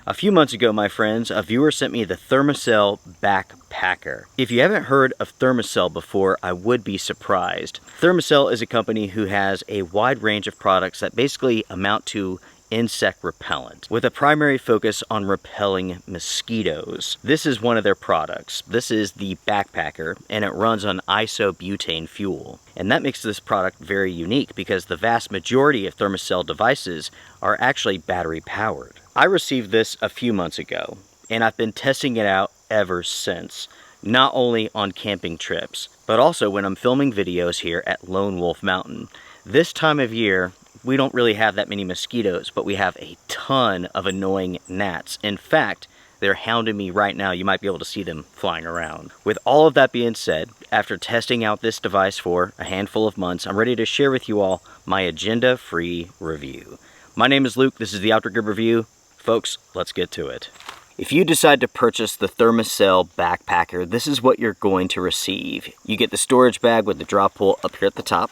A few months ago, my friends, a viewer sent me the ThermaCell Backpacker. If you haven't heard of ThermaCell before, I would be surprised. ThermaCell is a company who has a wide range of products that basically amount to insect repellent, with a primary focus on repelling mosquitoes. This is one of their products. This is the Backpacker, and it runs on isobutane fuel. And that makes this product very unique because the vast majority of ThermaCell devices are actually battery powered. I received this a few months ago, and I've been testing it out ever since, not only on camping trips, but also when I'm filming videos here at Lone Wolf Mountain. This time of year, we don't really have that many mosquitoes, but we have a ton of annoying gnats. In fact, they're hounding me right now. You might be able to see them flying around. With all of that being said, after testing out this device for a handful of months, I'm ready to share with you all my agenda-free review. My name is Luke. This is the Outdoor Grip Review. Folks, let's get to it. If you decide to purchase the ThermaCell Backpacker, this is what you're going to receive. You get the storage bag with the drop pull up here at the top.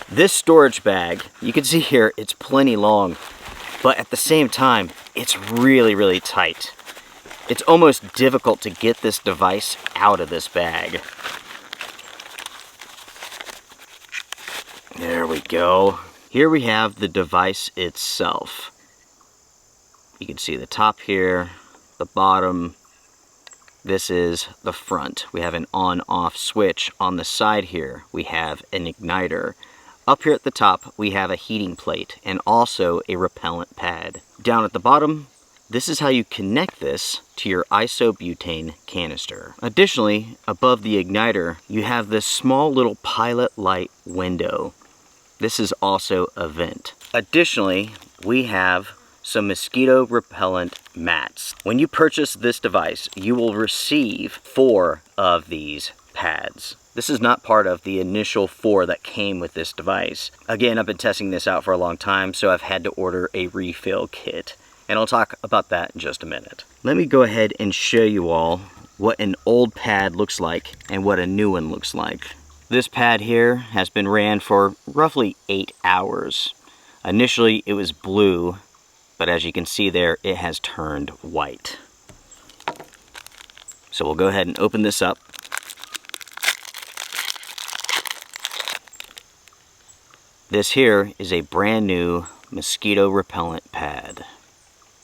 This storage bag, you can see here, it's plenty long, but at the same time, it's really, really tight. It's almost difficult to get this device out of this bag. There we go. Here we have the device itself. You can see the top here, the bottom. This is the front. We have an on-off switch. On the side here, we have an igniter. Up here at the top, we have a heating plate and also a repellent pad. Down at the bottom, this is how you connect this to your isobutane canister. Additionally, above the igniter, you have this small little pilot light window. This is also a vent. Additionally, we have some mosquito repellent mats. When you purchase this device, you will receive 4 of these pads. This is not part of the initial 4 that came with this device. Again, I've been testing this out for a long time, so I've had to order a refill kit. And I'll talk about that in just a minute. Let me go ahead and show you all what an old pad looks like and what a new one looks like. This pad here has been ran for roughly 8 hours. Initially, it was blue, but as you can see there, it has turned white. So we'll go ahead and open this up. This here is a brand new mosquito repellent pad.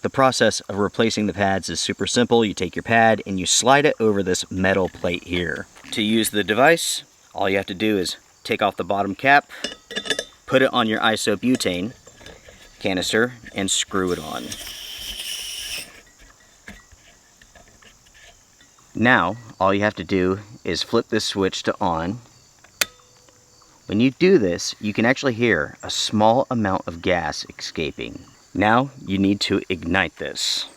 The process of replacing the pads is super simple. You take your pad and you slide it over this metal plate here. To use the device, all you have to do is take off the bottom cap, put it on your isobutane canister, and screw it on. Now, all you have to do is flip this switch to on. When you do this, you can actually hear a small amount of gas escaping. Now, you need to ignite this.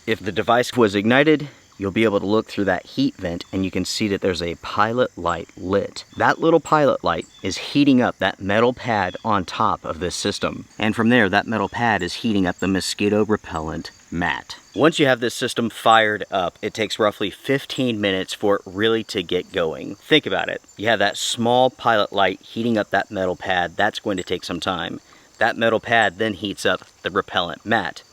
If the device was ignited, you'll be able to look through that heat vent and you can see that there's a pilot light lit. That little pilot light is heating up that metal pad on top of this system. And from there, that metal pad is heating up the mosquito repellent mat. Once you have this system fired up, it takes roughly 15 minutes for it really to get going. Think about it. You have that small pilot light heating up that metal pad. That's going to take some time. That metal pad then heats up the repellent mat.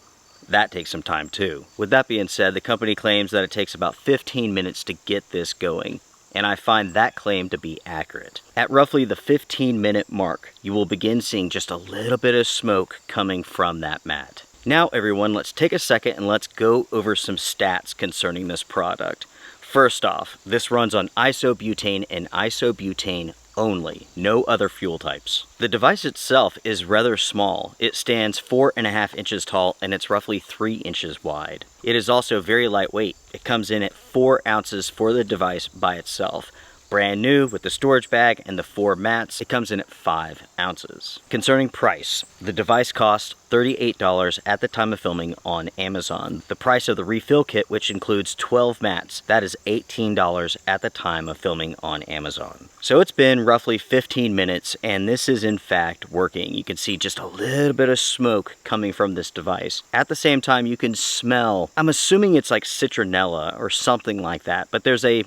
That takes some time too. With that being said, the company claims that it takes about 15 minutes to get this going, and I find that claim to be accurate. At roughly the 15-minute mark, you will begin seeing just a little bit of smoke coming from that mat. Now everyone, let's take a second and let's go over some stats concerning this product. First off, this runs on isobutane and isobutane only, no other fuel types. The device itself is rather small. It stands 4.5 inches tall and it's roughly 3 inches wide. It is also very lightweight. It comes in at 4 ounces for the device by itself. Brand new with the storage bag and the 4 mats, it comes in at 5 ounces. Concerning price, the device costs $38 at the time of filming on Amazon. The price of the refill kit, which includes 12 mats, that is $18 at the time of filming on Amazon. So it's been roughly 15 minutes and this is in fact working. You can see just a little bit of smoke coming from this device. At the same time, you can smell, I'm assuming it's like citronella or something like that, but there's a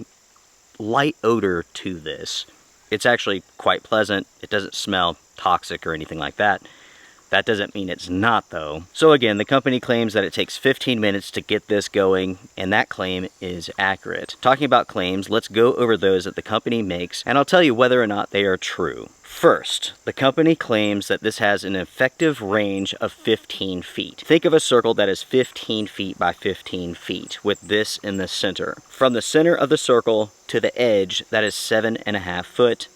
light odor to this. It's actually quite pleasant. It doesn't smell toxic or anything like that. That doesn't mean it's not though. So again, the company claims that it takes 15 minutes to get this going, and that claim is accurate. Talking about claims, let's go over those that the company makes, and I'll tell you whether or not they are true. First, the company claims that this has an effective range of 15 feet. Think of a circle that is 15 feet by 15 feet with this in the center. From the center of the circle to the edge, that is 7.5 foot,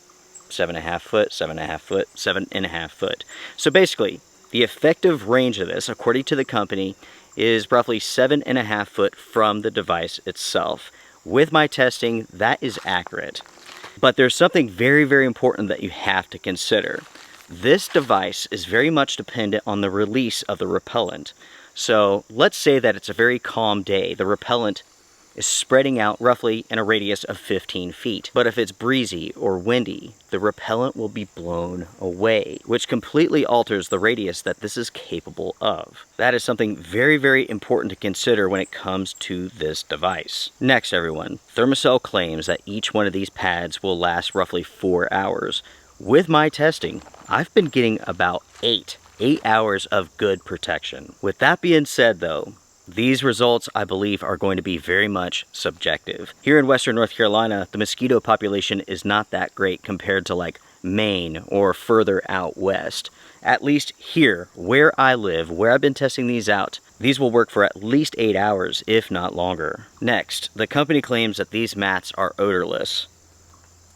7.5 foot, 7.5 foot, 7.5 foot. So basically, the effective range of this, according to the company, is roughly 7.5 foot from the device itself. With my testing, that is accurate. But there's something very, very important that you have to consider. This device is very much dependent on the release of the repellent. So let's say that it's a very calm day. The repellent is spreading out roughly in a radius of 15 feet. But if it's breezy or windy, the repellent will be blown away, which completely alters the radius that this is capable of. That is something very, very important to consider when it comes to this device. Next, everyone, ThermaCell claims that each one of these pads will last roughly 4 hours. With my testing, I've been getting about 8 hours of good protection. With that being said though, these results, I believe, are going to be very much subjective. Here in Western North Carolina, the mosquito population is not that great compared to like Maine or further out west. At least here, where I live, where I've been testing these out, these will work for at least 8 hours, if not longer. Next, the company claims that these mats are odorless.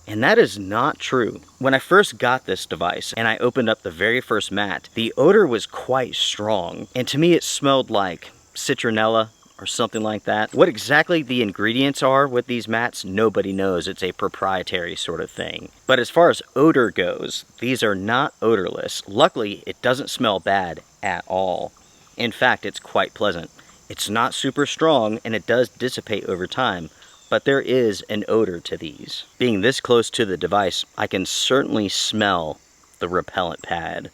And that is not true. When I first got this device and I opened up the very first mat, the odor was quite strong. And to me, it smelled like citronella or something like that. What exactly the ingredients are with these mats, nobody knows. It's a proprietary sort of thing. But as far as odor goes, these are not odorless. Luckily, it doesn't smell bad at all. In fact, it's quite pleasant. It's not super strong and it does dissipate over time, but there is an odor to these. Being this close to the device, I can certainly smell the repellent pad.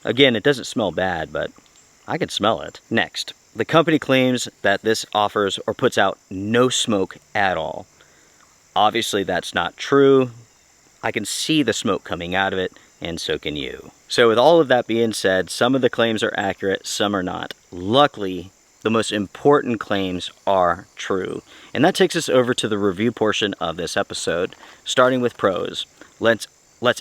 Again, it doesn't smell bad, but I can smell it. Next, the company claims that this offers or puts out no smoke at all. Obviously, that's not true. I can see the smoke coming out of it, and so can you. So with all of that being said, some of the claims are accurate, some are not. Luckily, the most important claims are true. And that takes us over to the review portion of this episode, starting with pros. Let's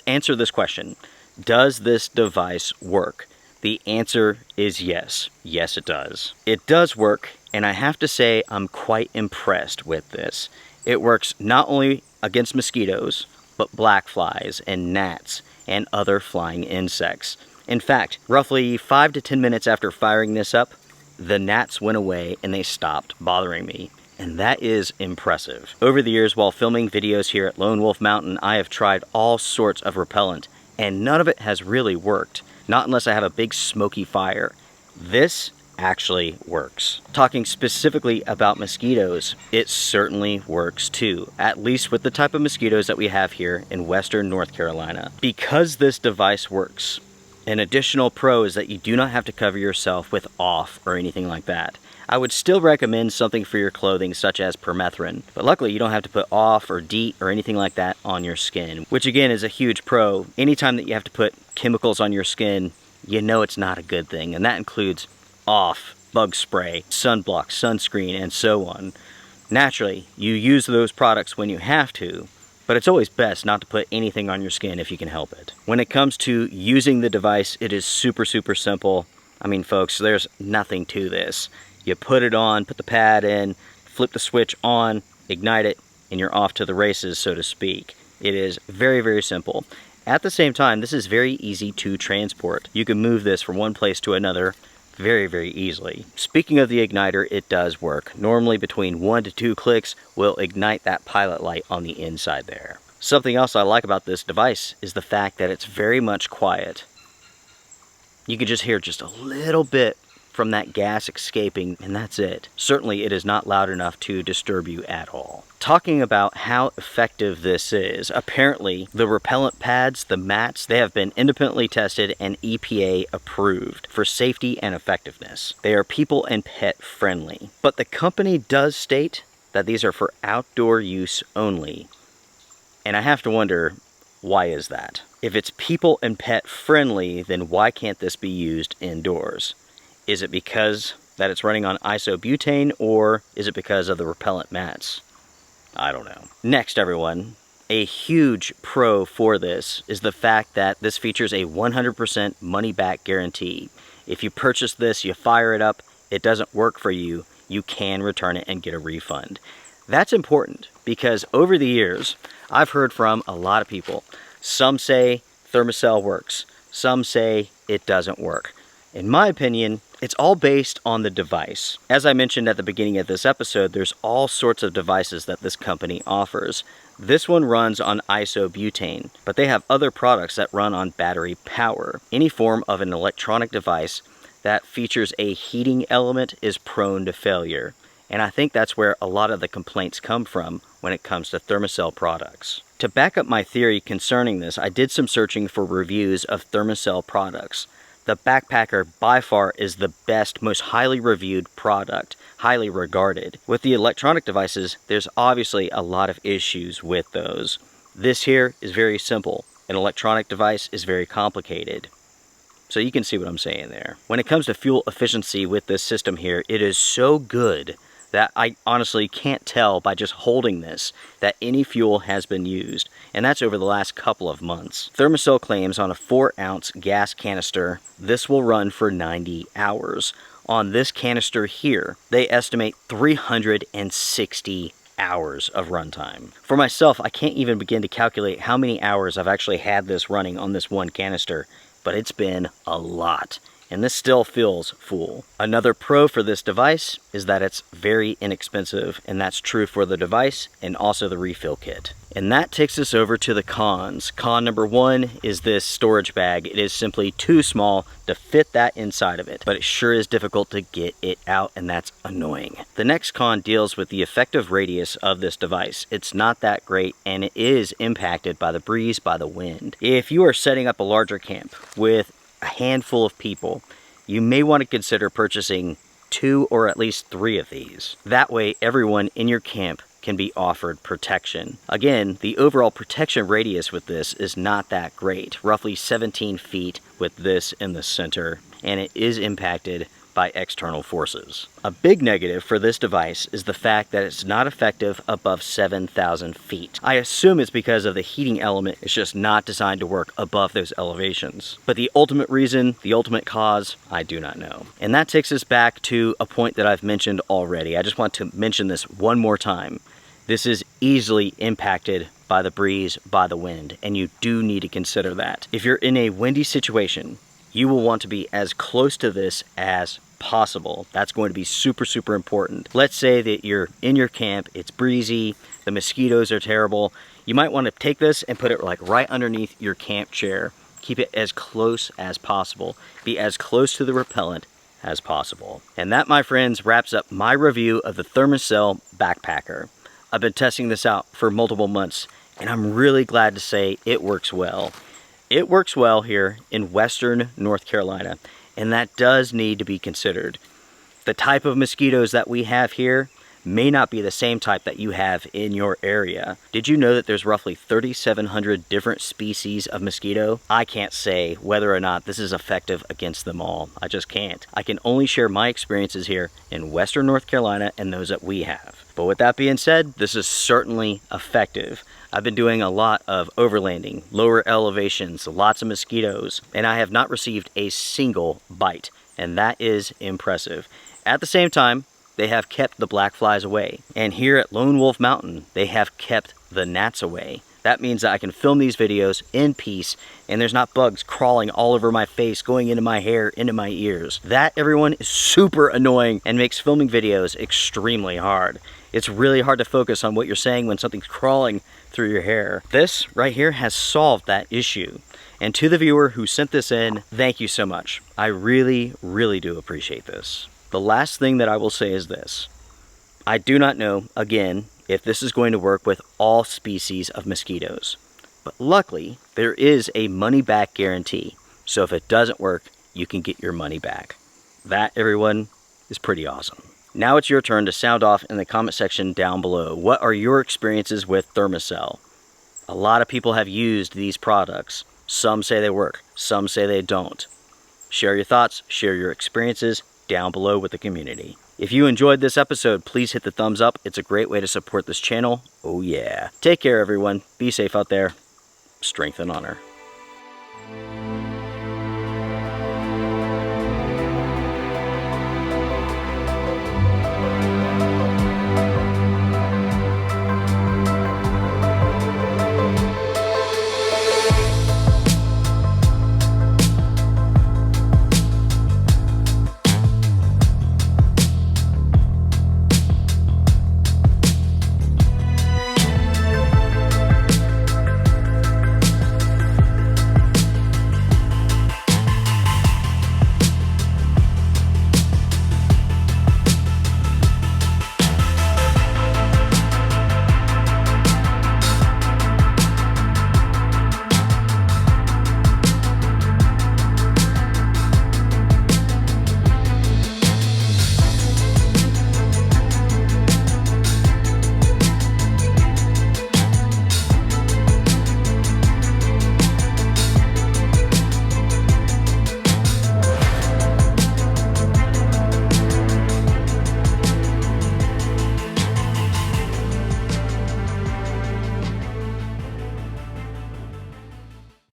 answer this question. Does this device work? The answer is yes. Yes, it does. It does work, and I have to say I'm quite impressed with this. It works not only against mosquitoes, but black flies and gnats and other flying insects. In fact, roughly 5 to 10 minutes after firing this up, the gnats went away and they stopped bothering me. And that is impressive. Over the years, while filming videos here at Lone Wolf Mountain, I have tried all sorts of repellent, and none of it has really worked. Not unless I have a big smoky fire. This actually works. Talking specifically about mosquitoes, it certainly works too, at least with the type of mosquitoes that we have here in Western North Carolina. Because this device works, an additional pro is that you do not have to cover yourself with off or anything like that. I would still recommend something for your clothing such as permethrin, but luckily you don't have to put off or DEET or anything like that on your skin, which again is a huge pro. Anytime that you have to put chemicals on your skin, you know it's not a good thing, and that includes off, bug spray, sunblock, sunscreen, and so on. Naturally, you use those products when you have to, but it's always best not to put anything on your skin if you can help it. When it comes to using the device, it is super, super simple. I mean, folks, there's nothing to this. You put it on, put the pad in, flip the switch on, ignite it, and you're off to the races, so to speak. It is very, very simple. At the same time, this is very easy to transport. You can move this from one place to another very, very easily. Speaking of the igniter, it does work. Normally between 1 to 2 clicks will ignite that pilot light on the inside there. Something else I like about this device is the fact that it's very much quiet. You can just hear just a little bit from that gas escaping, and that's it. Certainly it is not loud enough to disturb you at all. Talking about how effective this is, apparently the repellent pads, the mats, they have been independently tested and EPA approved for safety and effectiveness. They are people and pet friendly. But the company does state that these are for outdoor use only. And I have to wonder, Why is that? If it's people and pet friendly, then why can't this be used indoors? Is it because that it's running on isobutane, or is it because of the repellent mats? I don't know. Next, everyone, a huge pro for this is the fact that this features a 100% money-back guarantee. If you purchase this, you fire it up, it doesn't work for you, you can return it and get a refund. That's important because over the years, I've heard from a lot of people. Some say ThermaCell works, some say it doesn't work. In my opinion, it's all based on the device. As I mentioned at the beginning of this episode, there's all sorts of devices that this company offers. This one runs on isobutane, but they have other products that run on battery power. Any form of an electronic device that features a heating element is prone to failure. And I think that's where a lot of the complaints come from when it comes to ThermaCell products. To back up my theory concerning this, I did some searching for reviews of ThermaCell products. The Backpacker by far is the best, most highly reviewed product, highly regarded. With the electronic devices, there's obviously a lot of issues with those. This here is very simple. An electronic device is very complicated. So you can see what I'm saying there. When it comes to fuel efficiency with this system here, it is so good that I honestly can't tell by just holding this that any fuel has been used, and that's over the last couple of months. ThermaCell claims on a 4-ounce gas canister, this will run for 90 hours. On this canister here, they estimate 360 hours of runtime. For myself, I can't even begin to calculate how many hours I've actually had this running on this one canister, but it's been a lot. And this still feels full. Another pro for this device is that it's very inexpensive, and that's true for the device and also the refill kit. And that takes us over to the cons. Con number one is this storage bag. It is simply too small to fit that inside of it, but it sure is difficult to get it out, and that's annoying. The next con deals with the effective radius of this device. It's not that great, and it is impacted by the breeze, by the wind. If you are setting up a larger camp with a handful of people, you may want to consider purchasing 2 or at least 3 of these. That way everyone in your camp can be offered protection. Again, the overall protection radius with this is not that great, roughly 17 feet with this in the center, and it is impacted by external forces. A big negative for this device is the fact that it's not effective above 7,000 feet. I assume it's because of the heating element. It's just not designed to work above those elevations. But the ultimate reason, the ultimate cause, I do not know. And that takes us back to a point that I've mentioned already. I just want to mention this one more time. This is easily impacted by the breeze, by the wind, and you do need to consider that. If you're in a windy situation, you will want to be as close to this as possible. That's going to be super, super important. Let's say that you're in your camp, it's breezy, the mosquitoes are terrible. You might want to take this and put it like right underneath your camp chair. Keep it as close as possible. Be as close to the repellent as possible. And that, my friends, wraps up my review of the ThermaCell Backpacker. I've been testing this out for multiple months, and I'm really glad to say it works well. It works well here in Western North Carolina, and that does need to be considered. The type of mosquitoes that we have here may not be the same type that you have in your area. Did you know that there's roughly 3,700 different species of mosquito? I can't say whether or not this is effective against them all. I just can't. I can only share my experiences here in Western North Carolina and those that we have. But with that being said, this is certainly effective. I've been doing a lot of overlanding, lower elevations, lots of mosquitoes, and I have not received a single bite, and that is impressive. At the same time, they have kept the black flies away. And here at Lone Wolf Mountain, they have kept the gnats away. That means that I can film these videos in peace, and there's not bugs crawling all over my face, going into my hair, into my ears. That, everyone, is super annoying and makes filming videos extremely hard. It's really hard to focus on what you're saying when something's crawling through your hair. This right here has solved that issue. And to the viewer who sent this in, thank you so much. I really, really do appreciate this. The last thing that I will say is this. I do not know, again, if this is going to work with all species of mosquitoes. But luckily, there is a money-back guarantee. So if it doesn't work, you can get your money back. That, everyone, is pretty awesome. Now it's your turn to sound off in the comment section down below. What are your experiences with ThermaCell? A lot of people have used these products. Some say they work, some say they don't. Share your thoughts, share your experiences down below with the community. If you enjoyed this episode, please hit the thumbs up. It's a great way to support this channel. Oh yeah. Take care, everyone. Be safe out there. Strength and honor.